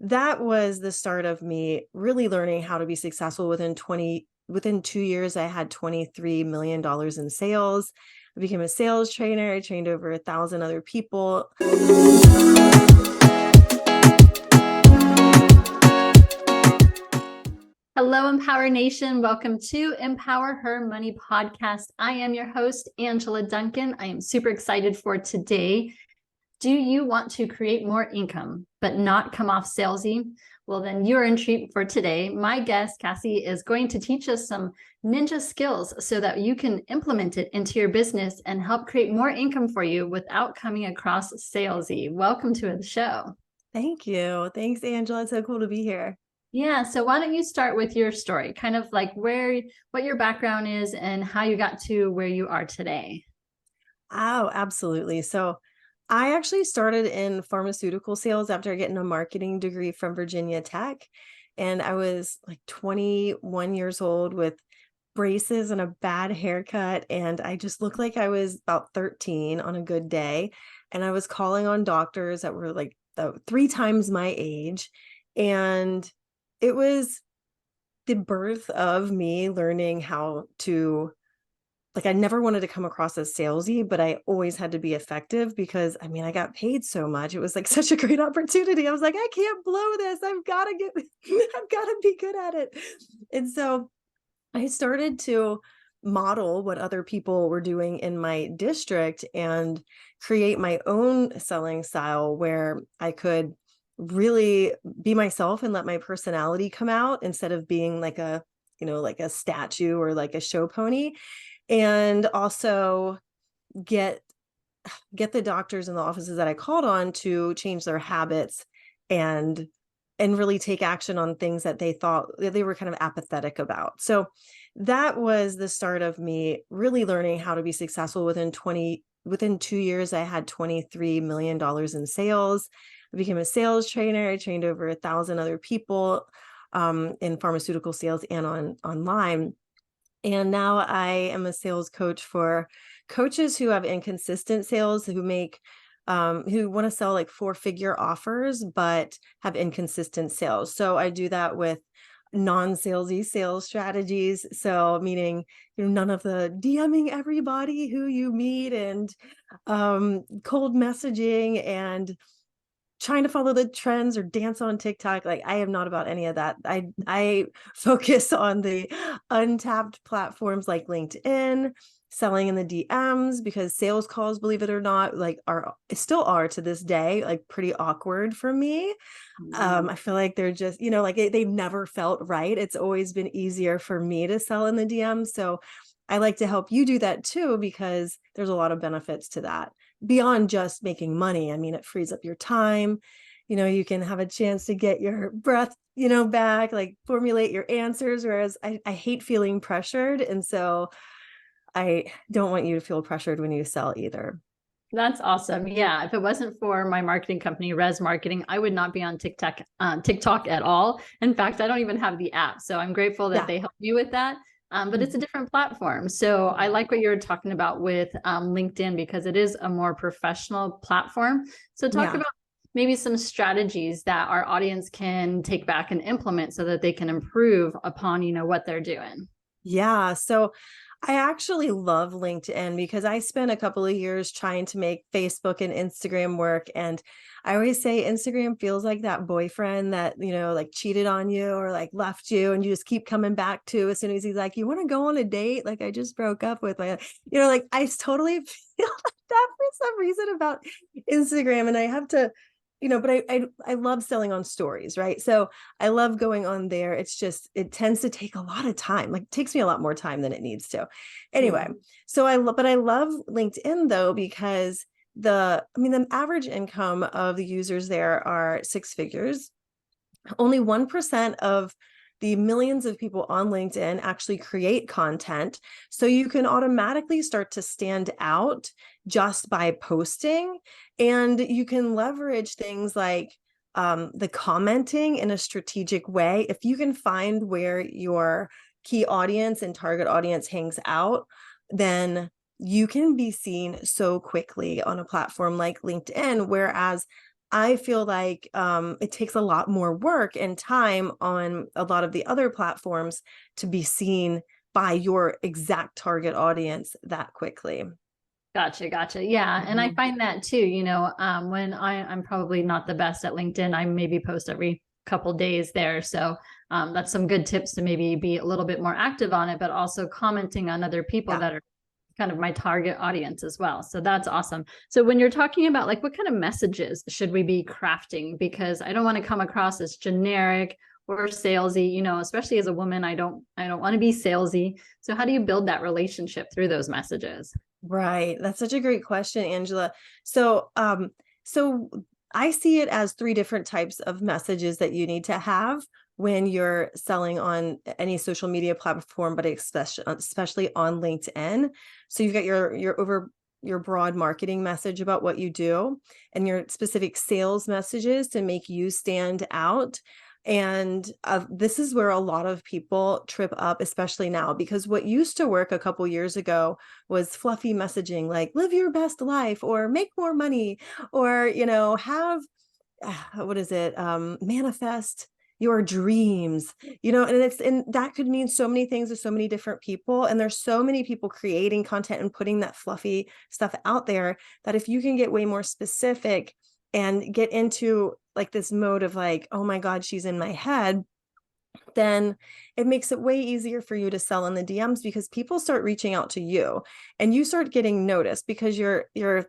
that was the start of me really learning how to be successful. Within 2 years, I had $23 million in sales. I became a sales trainer. I trained over 1,000 other people. Hello, Empower Nation. Welcome to Empower Her Money podcast. I am your host, Angela Duncan. I am super excited for today. Do you want to create more income, but not come off salesy? Well, then you're in treat for today. My guest, Cassie, is going to teach us some ninja skills so that you can implement it into your business and help create more income for you without coming across salesy. Welcome to the show. Thank you. Thanks, Angela. It's so cool to be here. Yeah. So why don't you start with your story, kind of like what your background is and how you got to where you are today? Oh, absolutely. So I actually started in pharmaceutical sales after getting a marketing degree from Virginia Tech. And I was like 21 years old with braces and a bad haircut. And I just looked like I was about 13 on a good day. And I was calling on doctors that were like 3 times my age. And it was the birth of me learning how to, like, I never wanted to come across as salesy, but I always had to be effective because I got paid so much. It was like such a great opportunity. I was like, I can't blow this. I've got to be good at it. And so I started to model what other people were doing in my district and create my own selling style where I could really be myself and let my personality come out instead of being like like a statue or like a show pony. And also get the doctors and the offices that I called on to change their habits and really take action on things that they thought that they were kind of apathetic about. So that was the start of me really learning how to be successful. Within 2 years, I had $23 million in sales. I became a sales trainer. I trained over 1,000 other people in pharmaceutical sales and online. And now I am a sales coach for coaches who have inconsistent sales, who want to sell like 4-figure offers, but have inconsistent sales. So I do that with non-salesy sales strategies. So meaning, none of the DMing everybody who you meet and cold messaging and trying to follow the trends or dance on TikTok. Like, I am not about any of that. I focus on the untapped platforms like LinkedIn, selling in the DMs, because sales calls, believe it or not, like still are to this day, like pretty awkward for me. I feel like they're just, like they've never felt right. It's always been easier for me to sell in the DMs. So I like to help you do that too, because there's a lot of benefits to that beyond just making money. It frees up your time. You can have a chance to get your breath, back, like formulate your answers. Whereas I hate feeling pressured. And so I don't want you to feel pressured when you sell either. That's awesome. Yeah. If it wasn't for my marketing company, Res Marketing, I would not be on TikTok at all. In fact, I don't even have the app. So I'm grateful that they help you with that. But it's a different platform. So I like what you're talking about with LinkedIn, because it is a more professional platform. So talk about maybe some strategies that our audience can take back and implement so that they can improve upon, what they're doing. Yeah. So I actually love LinkedIn because I spent a couple of years trying to make Facebook and Instagram work. And I always say Instagram feels like that boyfriend that, like cheated on you or like left you and you just keep coming back to as soon as he's like, you want to go on a date? Like, I just broke up with my, like I totally feel like that for some reason about Instagram. And I have to, but I love selling on stories, right? So I love going on there. It's just, it tends to take a lot of time. Like, it takes me a lot more time than it needs to. Anyway, so I love LinkedIn though, because the average income of the users there are 6 figures. Only 1% of the millions of people on LinkedIn actually create content. So you can automatically start to stand out just by posting. And you can leverage things like the commenting in a strategic way. If you can find where your key audience and target audience hangs out, then you can be seen so quickly on a platform like LinkedIn. Whereas I feel like it takes a lot more work and time on a lot of the other platforms to be seen by your exact target audience that quickly. Gotcha, gotcha. Yeah. And I Mhm. find that too, when I'm probably not the best at LinkedIn, I maybe post every couple days there. So that's some good tips to maybe be a little bit more active on it, but also commenting on other people Yeah. that are kind of my target audience as well. So that's awesome. So when you're talking about like what kind of messages should we be crafting? Because I don't want to come across as generic or salesy, especially as a woman, I don't want to be salesy. So how do you build that relationship through those messages? Right. That's such a great question, Angela. So, so I see it as three different types of messages that you need to have when you're selling on any social media platform, but especially on LinkedIn. So you've got your broad marketing message about what you do and your specific sales messages to make you stand out. And this is where a lot of people trip up, especially now, because what used to work a couple years ago was fluffy messaging like live your best life or make more money or, have what is it? Manifest your dreams, and that could mean so many things to so many different people. And there's so many people creating content and putting that fluffy stuff out there that if you can get way more specific and get into like this mode of like, oh my God, she's in my head, then it makes it way easier for you to sell in the DMs because people start reaching out to you and you start getting noticed because you're you're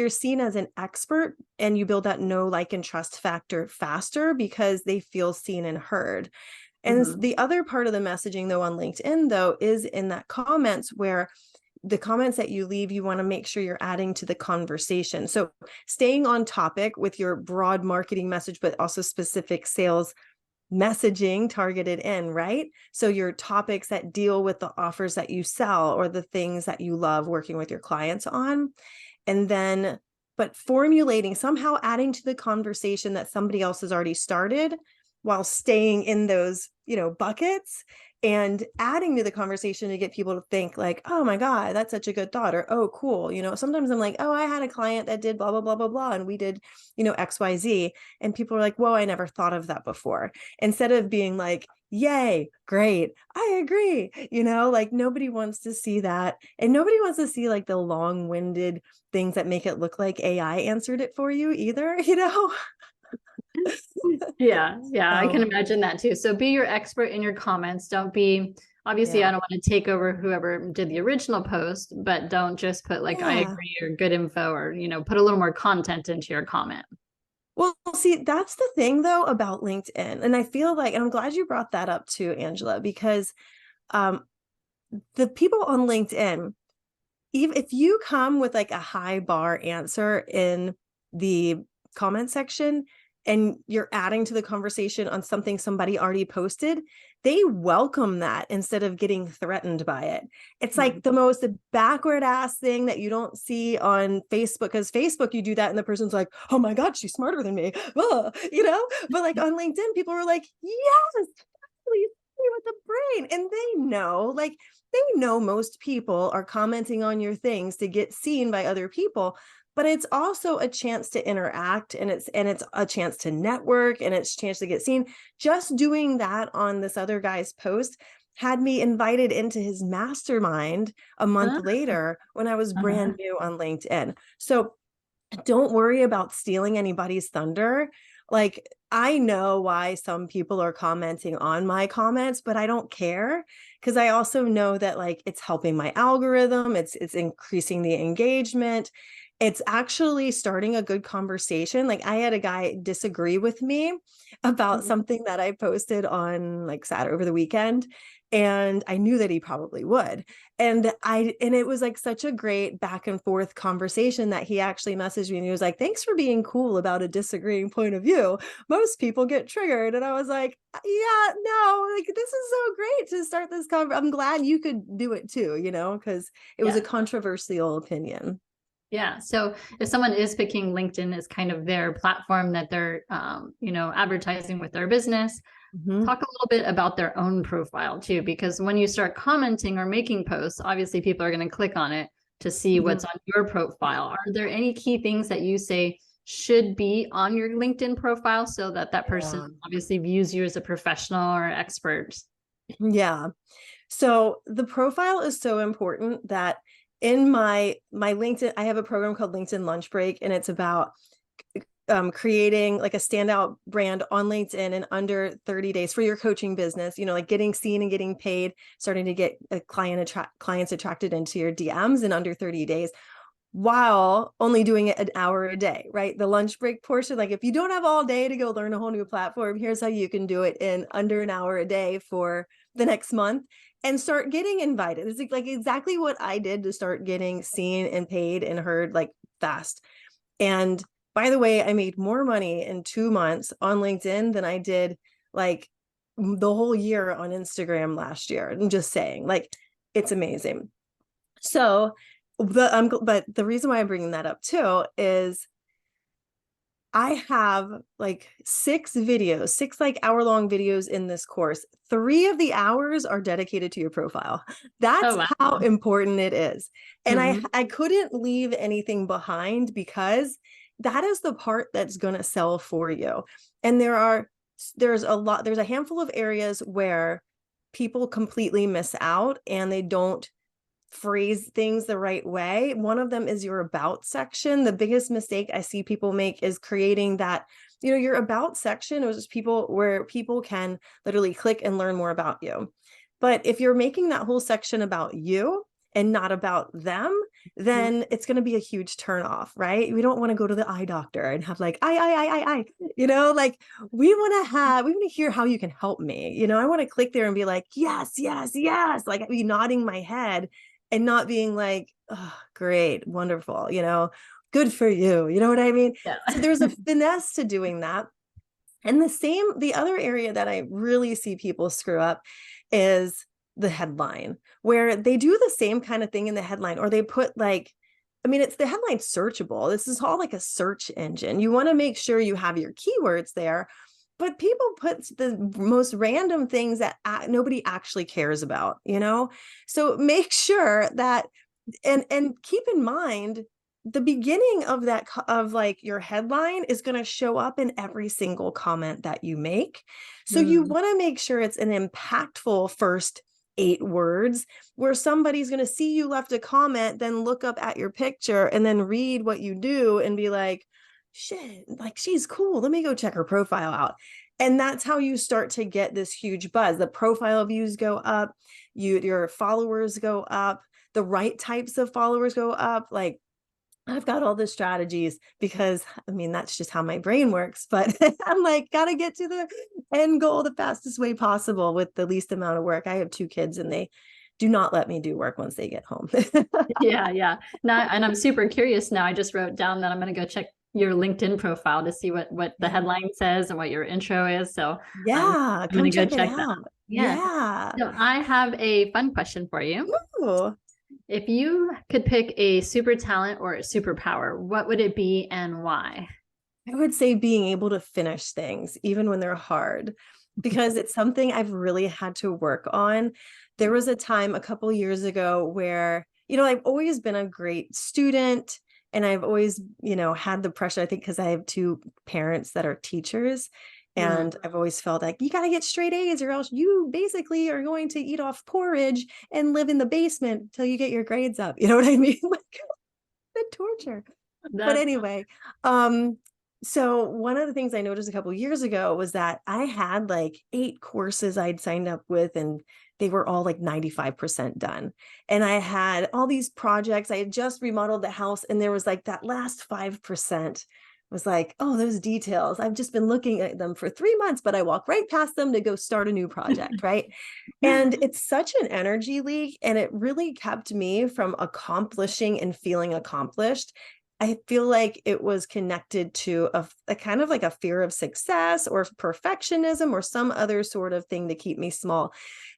seen as an expert and you build that know, like, and trust factor faster because they feel seen and heard. And Mhm. the other part of the messaging though on LinkedIn though is in that comments where the comments that you leave, you want to make sure you're adding to the conversation. So staying on topic with your broad marketing message, but also specific sales messaging targeted in, right? So your topics that deal with the offers that you sell or the things that you love working with your clients on. And then, but formulating, somehow adding to the conversation that somebody else has already started while staying in those, buckets and adding to the conversation to get people to think like, oh my God, that's such a good thought. Or, oh, cool. Sometimes I'm like, oh, I had a client that did blah, blah, blah, blah, blah. And we did, XYZ. And people are like, whoa, I never thought of that before. Instead of being like, yay, great, I agree. Like nobody wants to see that. And nobody wants to see like the long-winded things that make it look like AI answered it for you either, Yeah, yeah, I can So imagine that too. So be your expert in your comments. Don't be, obviously, I yeah. don't want to take over whoever did the original post, but don't just put like I Yeah. agree or good info or, put a little more content into your comment. Well, see, that's the thing though about LinkedIn. And I feel like, and I'm glad you brought that up too, Angela, because um the people on LinkedIn, even if you come with like a high bar answer in the comment section and you're adding to the conversation on something somebody already posted, they welcome that instead of getting threatened by it. It's Mhm. like the most backward ass thing that you don't see on Facebook, because Facebook, you do that and the person's like, oh my God, she's smarter than me. But like on LinkedIn, people are like, yes, please with the brain. And they know most people are commenting on your things to get seen by other people, but it's also a chance to interact and it's a chance to network and it's a chance to get seen. Just doing that on this other guy's post had me invited into his mastermind a month Ah, later when I was uh-huh. brand new on LinkedIn. So don't worry about stealing anybody's thunder. Like, I know why some people are commenting on my comments, but I don't care because I also know that like it's helping my algorithm, it's increasing the engagement. It's actually starting a good conversation. Like I had a guy disagree with me about Mhm. something that I posted on like Saturday over the weekend, and I knew that he probably would. And it was like such a great back and forth conversation that he actually messaged me and he was like, thanks for being cool about a disagreeing point of view. Most people get triggered. And I was like, yeah, no, like this is so great to start this conversation. I'm glad you could do it too, because it was a Yeah. controversial opinion. Yeah. So if someone is picking LinkedIn as kind of their platform that they're, advertising with their business, Mhm. talk a little bit about their own profile too, because when you start commenting or making posts, obviously people are going to click on it to see Mhm. what's on your profile. Are there any key things that you say should be on your LinkedIn profile so that that person Yeah. obviously views you as a professional or expert? Yeah. So the profile is so important that in my LinkedIn, I have a program called LinkedIn Lunch Break, and it's about creating like a standout brand on LinkedIn in under 30 days for your coaching business, like getting seen and getting paid, starting to get a clients attracted into your DMs in under 30 days, while only doing it an hour a day, right? The lunch break portion, like if you don't have all day to go learn a whole new platform, here's how you can do it in under an hour a day for the next month and start getting invited. It's like exactly what I did to start getting seen and paid and heard like fast. And by the way, I made more money in 2 months on LinkedIn than I did like the whole year on Instagram last year. I'm just saying, like, it's amazing. So, but the reason why I'm bringing that up too is I have like six like hour-long videos in this course. 3 of the hours are dedicated to your profile. Oh, That's wow. how important it is. And Mhm. I couldn't leave anything behind because that is the part that's going to sell for you. And there's a handful of areas where people completely miss out and they don't phrase things the right way. One of them is your about section. The biggest mistake I see people make is creating that, your about section is where people can literally click and learn more about you. But if you're making that whole section about you and not about them, then it's going to be a huge turnoff, right? We don't want to go to the eye doctor and have like, I, like we want to hear how you can help me. I want to click there and be like, yes, yes, yes. Like I'd be nodding my head and not being like, oh, great, wonderful, good for you. You know what I mean? Yeah. So there's a finesse to doing that. And the other area that I really see people screw up is the headline, where they do the same kind of thing in the headline, or they put like, it's the headline searchable. This is all like a search engine. You want to make sure you have your keywords there, but people put the most random things that nobody actually cares about. So make sure that, and keep in mind, the beginning of that of like your headline is going to show up in every single comment that you make. So you Mm. want to make sure it's an impactful first 8 words, where somebody's going to see you left a comment, then look up at your picture and then read what you do and be like, shit, like she's cool. Let me go check her profile out. And that's how you start to get this huge buzz. The profile views go up, your followers go up, the right types of followers go up. Like, I've got all the strategies because that's just how my brain works. But I'm like, gotta get to the end goal the fastest way possible with the least amount of work. I have 2 kids and they do not let me do work once they get home. Yeah, yeah. Now, and I'm super curious now. I just wrote down that I'm going to go check your LinkedIn profile to see what the Yeah. headline says and what your intro is. So Yeah, I'm going come to go check it check that. out. Yeah. Yeah. So I have a fun question for you. Ooh. If you could pick a super talent or a superpower, what would it be and why? I would say being able to finish things, even when they're hard, because it's something I've really had to work on. There was a time a couple years ago where, I've always been a great student and I've always, had the pressure, I think, because I have 2 parents that are teachers. Mm. And I've always felt like you got to get straight A's or else you basically are going to eat off porridge and live in the basement until you get your grades up. You know what I mean? Like the torture. But That's anyway, um, so one of the things I noticed a couple years ago was that I had like 8 courses I'd signed up with, and they were all like 95% done. And I had all these projects. I had just remodeled the house, and there was like that last 5% was like, oh, those details. I've just been looking at them for 3 months, but I walk right past them to go start a new project, right? And it's such an energy leak, and it really kept me from accomplishing and feeling accomplished. I feel like it was connected to a kind of like a fear of success or perfectionism or some other sort of thing to keep me small.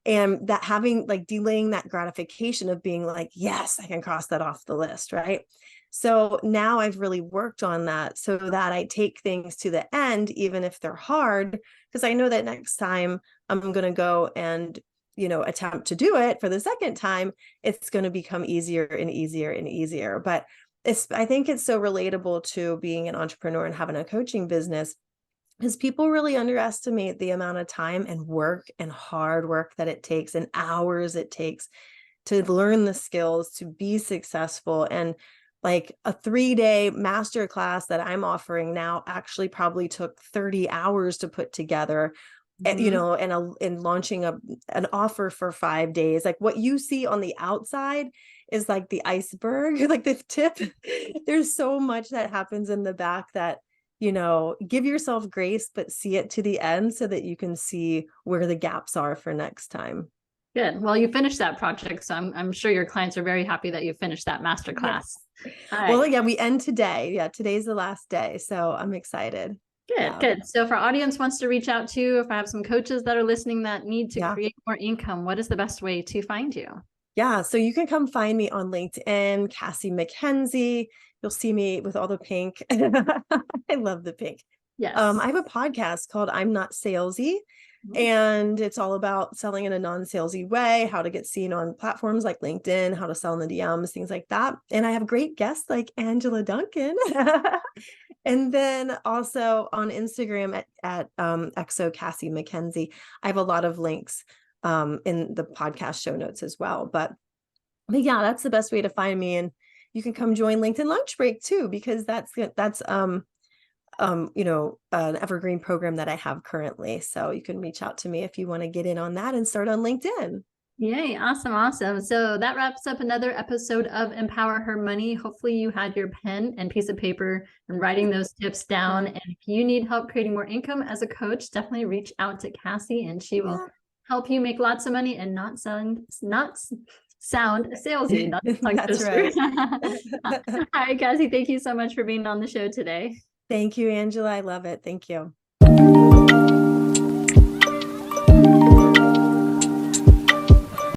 And that having like delaying that gratification of being like, yes, I can cross that off the list. Right. So now I've really worked on that so that I take things to the end, even if they're hard, because I know that next time I'm going to go and attempt to do it for the second time, it's going to become easier and easier and easier. But I think it's so relatable to being an entrepreneur and having a coaching business, because people really underestimate the amount of time and work and hard work that it takes and hours it takes to learn the skills to be successful. And like a 3-day master class that I'm offering now actually probably took 30 hours to put together, and launching an offer for 5 days. Like what you see on the outside is like the iceberg, like the tip. There's so much that happens in the back that, give yourself grace, but see it to the end so that you can see where the gaps are for next time. Good. Well, you finished that project, so I'm sure your clients are very happy that you finished that masterclass. Yes. All right. Well, yeah, we end today. Yeah, today's the last day, so I'm excited. Good, Yeah. good. So if our audience wants to reach out to you, if I have some coaches that are listening that need to create more income, what is the best way to find you? Yeah, so you can come find me on LinkedIn, Cassie Mackenzie. You'll see me with all the pink. I love the pink. Yes. I have a podcast called I'm Not Salesy, and it's all about selling in a non-salesy way, how to get seen on platforms like LinkedIn, how to sell in the DMs, things like that. And I have great guests like Angela Duncan. And then also on Instagram at XO Cassie Mackenzie. I have a lot of links in the podcast show notes as well. But yeah, that's the best way to find me. And you can come join LinkedIn Lunch Break too, because that's an evergreen program that I have currently. So you can reach out to me if you want to get in on that and start on LinkedIn. Yay. Awesome. Awesome. So that wraps up another episode of Empower Her Money. Hopefully you had your pen and piece of paper and writing those tips down. And if you need help creating more income as a coach, definitely reach out to Cassie and she will help you make lots of money and not sound salesy. That's right. All right, Cassie, thank you so much for being on the show today. Thank you, Angela. I love it. Thank you.